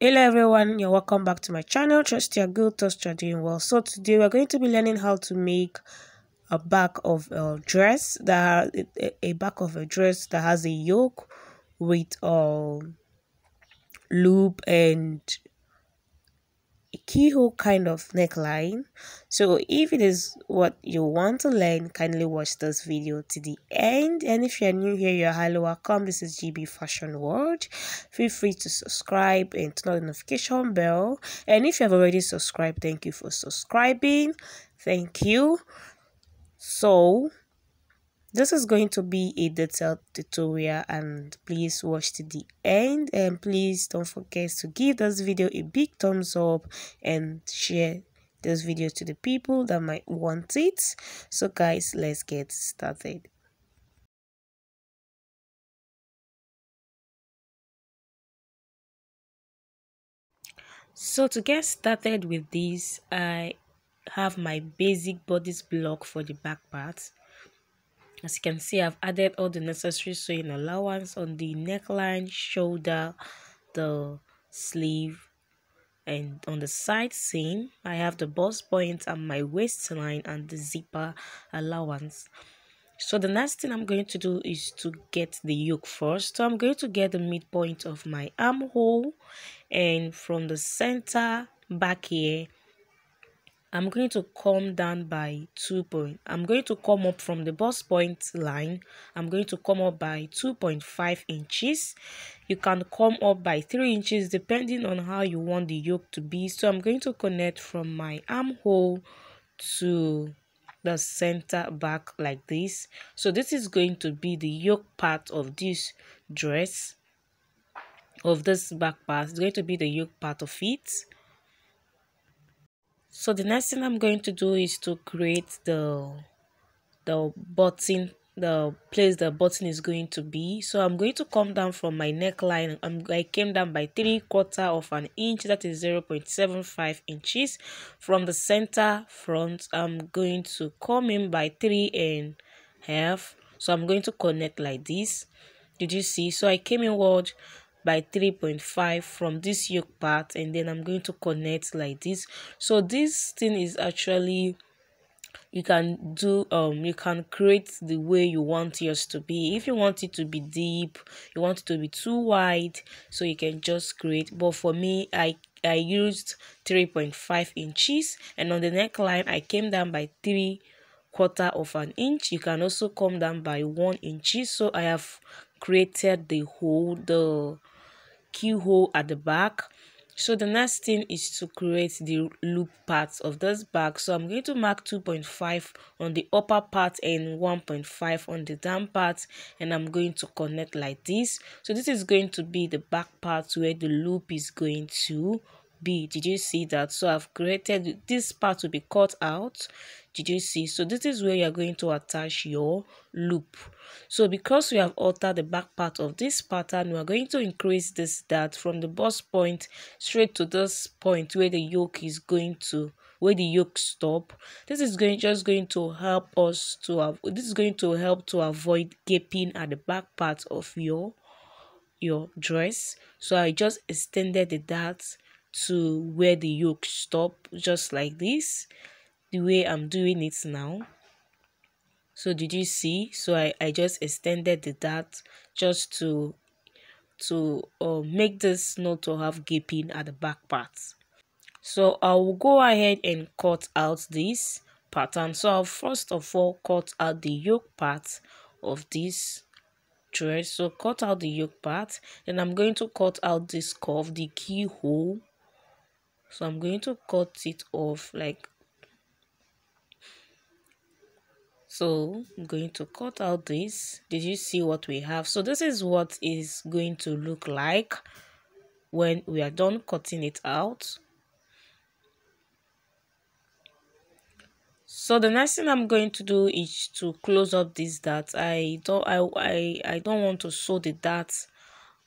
Hello everyone, you're welcome back to my channel. Trust you're good, trust you're doing well. So today we're going to be learning how to make a back of a dress a back of a dress that has a yoke with a loop and a keyhole kind of neckline. So if it is what you want to learn, kindly watch this video to the end. And if you're new here, you're highly welcome. This is GB Fashion World. Feel free to subscribe and turn on the notification bell. And if you have already subscribed, thank you for subscribing. Thank you. So this is going to be a detailed tutorial, and please watch to the end, and please don't forget to give this video a big thumbs up and share this video to the people that might want it. So guys, let's get started. So to get started with this, I have my basic bodice block for the back part. As you can see, I've added all the necessary sewing allowance on the neckline, shoulder, the sleeve, and on the side seam. I have the bust point and my waistline and the zipper allowance. So the next thing I'm going to do is to get the yoke first. So I'm going to get the midpoint of my armhole, and from the center back here, I'm going to come down by 2 points. I'm going to come up from the bust point line. I'm going to come up by 2.5 inches. You can come up by 3 inches depending on how you want the yoke to be. So I'm going to connect from my armhole to the center back like this. So this is going to be the yoke part of this dress, of this back part. It's going to be the yoke part of it. So the next thing I'm going to do is to create the button, the place the button is going to be. So I'm going to come down from my neckline. I came down by 3/4 of an inch, that is 0.75 inches. From the center front, I'm going to come in by 3.5. So I'm going to connect like this. Did you see? So I came inward by 3.5 from this yoke part, and then I'm going to connect like this. So this thing is actually, you can do you can create the way you want yours to be. If you want it to be deep, you want it to be too wide, so you can just create. But for me, I used 3.5 inches, and on the neckline I came down by 3/4 of an inch. You can also come down by 1 inch. So I have created the keyhole at the back. So the next thing is to create the loop parts of this bag. So I'm going to mark 2.5 on the upper part and 1.5 on the down part, and I'm going to connect like this. So this is going to be the back part where the loop is going to be. Did you see that? So I've created this part to be cut out. Did you see? So this is where you're going to attach your loop. So because we have altered the back part of this pattern, we are going to increase this dart from the bust point straight to this point where the yoke is going to, where the yoke stop. This is just going to help us to have, this is going to help to avoid gaping at the back part of your dress. So I just extended the dart to where the yoke stop, just like this, the way I'm doing it now. So did you see? So I just extended the dart just to make this not to have gaping at the back part. So I will go ahead and cut out this pattern. So I'll first of all cut out the yoke part of this dress. So cut out the yoke part, then I'm going to cut out this curve, the keyhole. So I'm going to cut it off like so. I'm going to cut out this. Did you see what we have? So this is what is going to look like when we are done cutting it out. So the next thing I'm going to do is to close up this dart. I don't want to sew the dart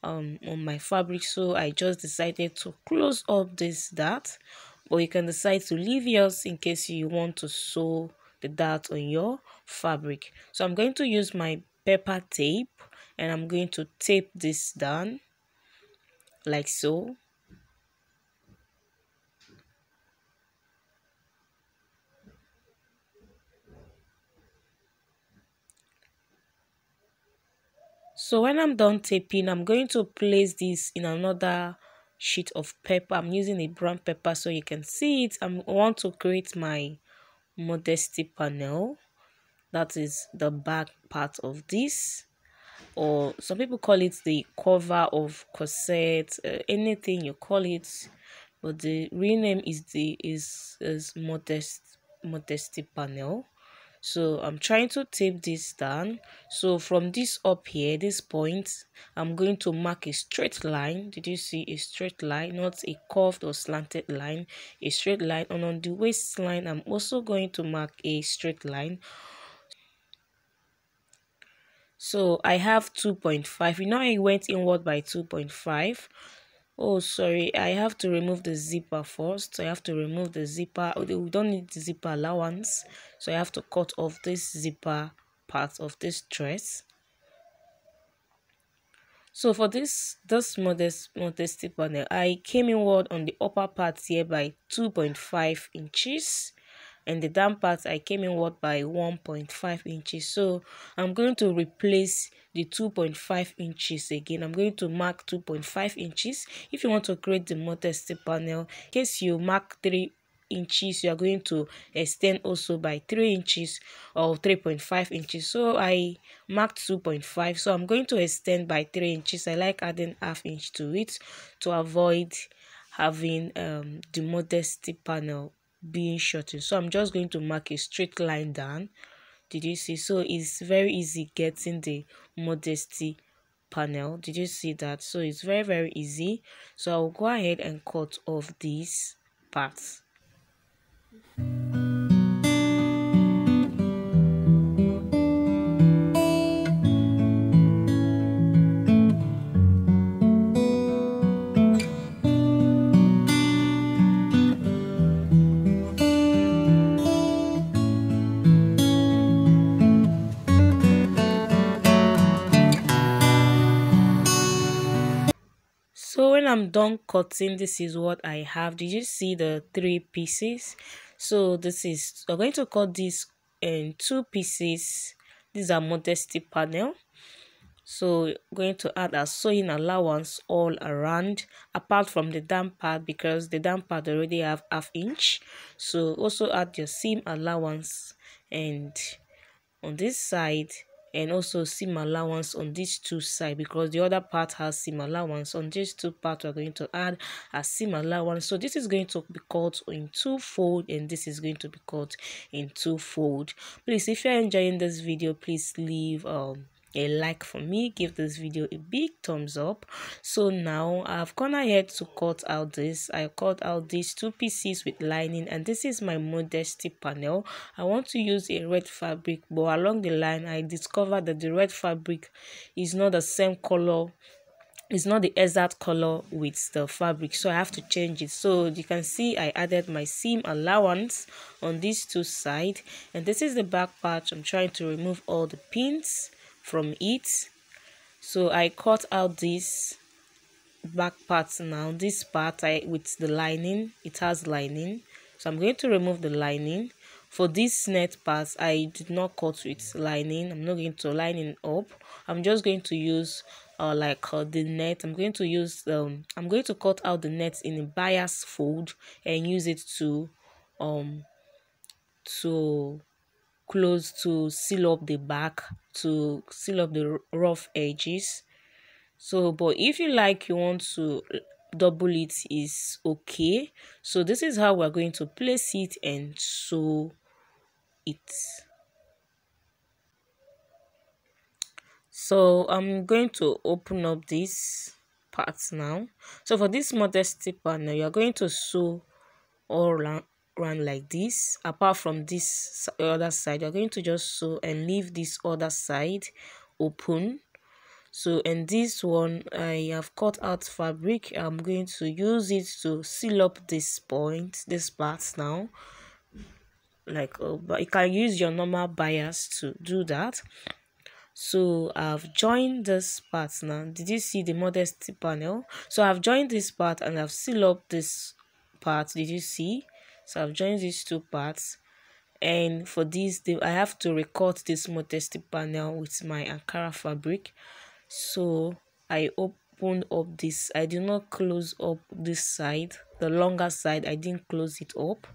on my fabric, so I just decided to close up this dart, but you can decide to leave yours in case you want to sew the dart on your fabric. So I'm going to use my pepper tape, and I'm going to tape this down like so. So when I'm done taping, I'm going to place this in another sheet of paper. I'm using a brown paper so you can see it. I want to create my modesty panel. That is the back part of this, or some people call it the cover of corset, anything you call it, but the real name is modesty panel. So I'm trying to tape this down. So from this up here, this point, I'm going to mark a straight line. Did you see a straight line, not a curved or slanted line, a straight line? And on the waistline, I'm also going to mark a straight line. So I have 2.5. You know I went inward by 2.5. Oh, sorry, I have to remove the zipper first. So I have to remove the zipper. We don't need the zipper allowance, so I have to cut off this zipper part of this dress. So for this modesty panel, I came inward on the upper part here by 2.5 inches, and the down part I came inward by 1.5 inches. So I'm going to replace the 2.5 inches again. I'm going to mark 2.5 inches. If you want to create the modesty panel, in case you mark 3 inches, you are going to extend also by 3 inches or 3.5 inches. So I marked 2.5, so I'm going to extend by 3 inches. I like adding half inch to it to avoid having the modesty panel being shortened. So I'm just going to mark a straight line down. Did you see? So it's very easy getting the modesty panel. Did you see that? So it's very easy. So I'll go ahead and cut off these parts. So when I'm done cutting, this is what I have. Did you see the 3 pieces? So we're going to cut this in 2 pieces. These are modesty panel. So going to add a sewing allowance all around, apart from the down part, because the down part already have half inch. So also add your seam allowance and on this side, and also seam allowance on these two sides, because the other part has seam allowance. On these two parts we're going to add a seam allowance. So this is going to be cut in 2 fold, and this is going to be cut in 2 fold. Please, if you're enjoying this video, please leave a like for me, give this video a big thumbs up. So now I've gone ahead to cut out this. I cut out these 2 pieces with lining, and this is my modesty panel. I want to use a red fabric, but along the line I discovered that the red fabric is not the same color, it's not the exact color with the fabric, so I have to change it. So you can see I added my seam allowance on these 2 sides, and this is the back part. I'm trying to remove all the pins from it. So I cut out this back part. Now this part with the lining, it has lining, so I'm going to remove the lining. For this net part, I did not cut with lining. I'm not going to line it up. I'm just going to use the net. I'm going to cut out the net in a bias fold and use it to close, to seal up the back, to seal up the rough edges. So but if you want to double it, is okay. So this is how we're going to place it and sew it. So I'm going to open up this part now. So for this modesty panel, you're going to sew all around like this. Apart from this other side, you're going to just sew and leave this other side open. So in this one, I have cut out fabric. I'm going to use it to seal up this part now. But you can use your normal bias to do that. So I've joined this part now. Did you see the modesty panel? So I've joined this part and I've sealed up this part. Did you see? So I've joined these 2 parts, and for this I have to recut this modesty panel with my Ankara fabric. So I opened up this. I did not close up this side, the longer side. I didn't close it up.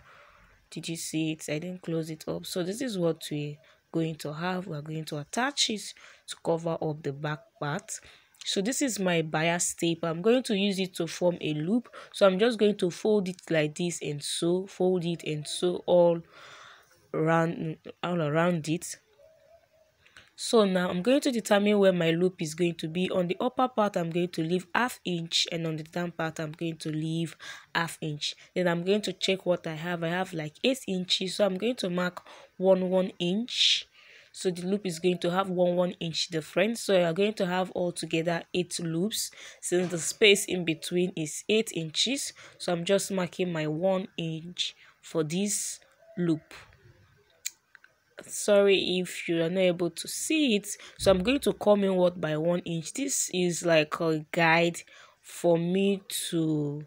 Did you see it? I didn't close it up. So this is what we're going to have. We're going to attach it to cover up the back part. So this is my bias tape. I'm going to use it to form a loop. So I'm just going to fold it like this and sew, fold it and sew all around it. So now I'm going to determine where my loop is going to be. On the upper part, I'm going to leave ½ inch, and on the down part, I'm going to leave ½ inch. Then I'm going to check what I have. I have like 8 inches, so I'm going to mark 1 inch. So the loop is going to have 1 inch difference. So you're going to have altogether 8 loops, since the space in between is 8 inches. So I'm just marking my 1 inch for this loop. Sorry if you are not able to see it, so I'm going to come inward by 1 inch. This is like a guide for me to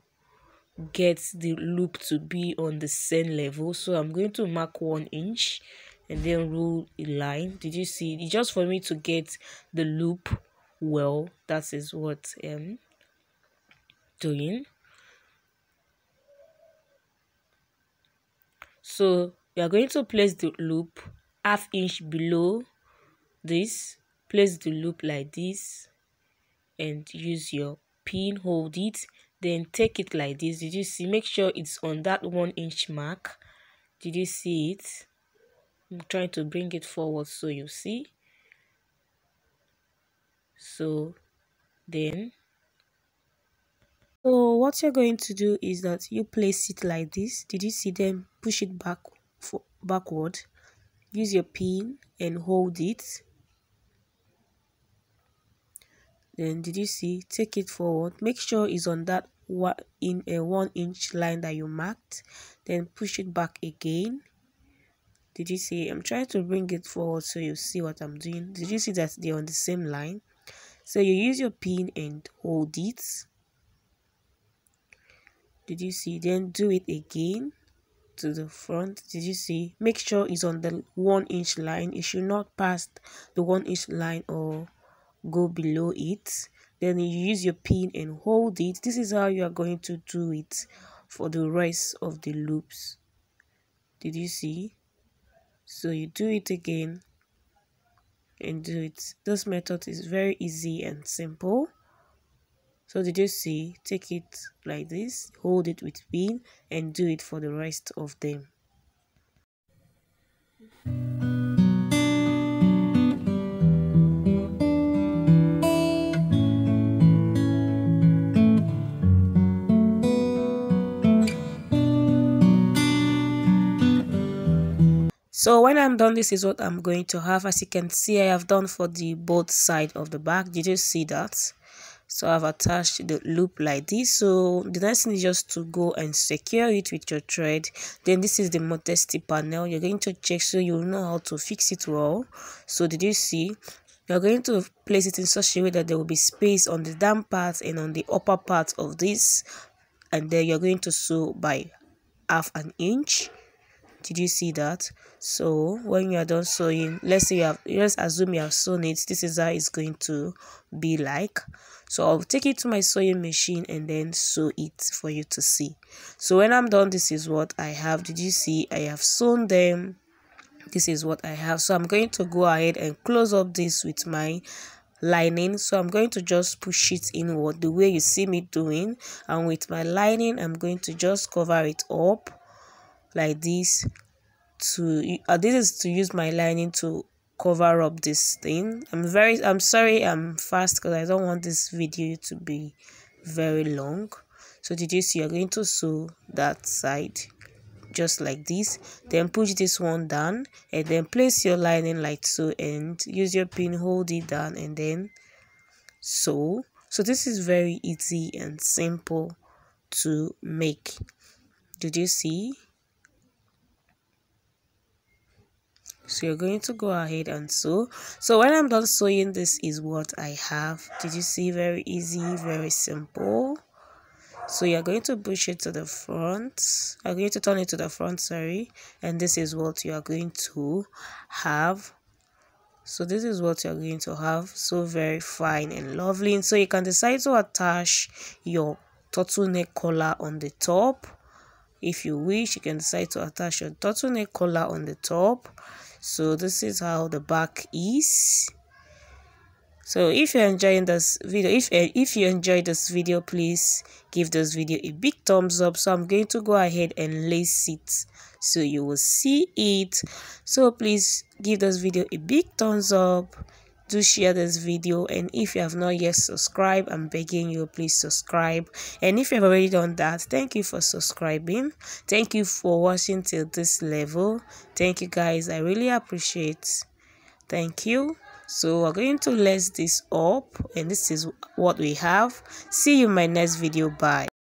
get the loop to be on the same level. So I'm going to mark 1 inch and then rule a line. Did you see? It's just for me to get the loop well. That is what I'm doing. So you are going to place the loop ½ inch below this. Place the loop like this and use your pin, hold it, then take it like this. Did you see? Make sure it's on that 1 inch mark. Did you see it? I'm trying to bring it forward so you see. So then, so what you're going to do is that you place it like this. Did you see? Then push it backward. Use your pin and hold it. Then did you see? Take it forward. Make sure it's on that 1 inch line that you marked. Then push it back again. Did you see? I'm trying to bring it forward so you see what I'm doing. Did you see that they're on the same line? So you use your pin and hold it. Did you see? Then do it again to the front. Did you see? Make sure it's on the 1 inch line. It should not pass the 1 inch line or go below it. Then you use your pin and hold it. This is how you are going to do it for the rest of the loops. Did you see? So you do it again and do it. This method is very easy and simple. So did you see? Take it like this, hold it with pin, and do it for the rest of them. So when I'm done, this is what I'm going to have. As you can see, I have done for the both side of the back. Did you see that? So I've attached the loop like this. So the next thing is just to go and secure it with your thread. Then this is the Modesty panel. You're going to check so you know how to fix it well. So did you see? You're going to place it in such a way that there will be space on the down part and on the upper part of this. And then you're going to sew by ½ inch. Did you see that? So when you are done sewing, let's assume you have sewn it. This is how it's going to be like. So I'll take it to my sewing machine and then sew it for you to see. So when I'm done, this is what I have. Did you see? I have sewn them. This is what I have. So I'm going to go ahead and close up this with my lining. So I'm going to just push it inward the way you see me doing, and with my lining I'm going to just cover it up like this. This is to use my lining to cover up this thing. I'm sorry I'm fast because I don't want this video to be very long. So did you see? You're going to sew that side just like this, then push this one down and then place your lining like so and use your pin, hold it down and then sew. So this is very easy and simple to make. Did you see? So you're going to go ahead and sew. So when I'm done sewing, this is what I have. Did you see? Very easy, very simple. So you're going to push it to the front. I'm going to turn it to the front, sorry. And this is what you are going to have. So this is what you're going to have, so very fine and lovely. And so you can decide to attach your turtleneck collar on the top. If you wish, you can decide to attach your turtleneck collar on the top. So this is how the back is. So if you're enjoying this video, if you enjoyed this video, please give this video a big thumbs up. So I'm going to go ahead and lace it so you will see it. So please give this video a big thumbs up. Do share this video, and if you have not yet subscribed, I'm begging you, please subscribe. And if you have already done that, thank you for subscribing. Thank you for watching till this level. Thank you guys, I really appreciate. Thank you. So we're going to lace this up, and this is what we have. See you in my next video. Bye.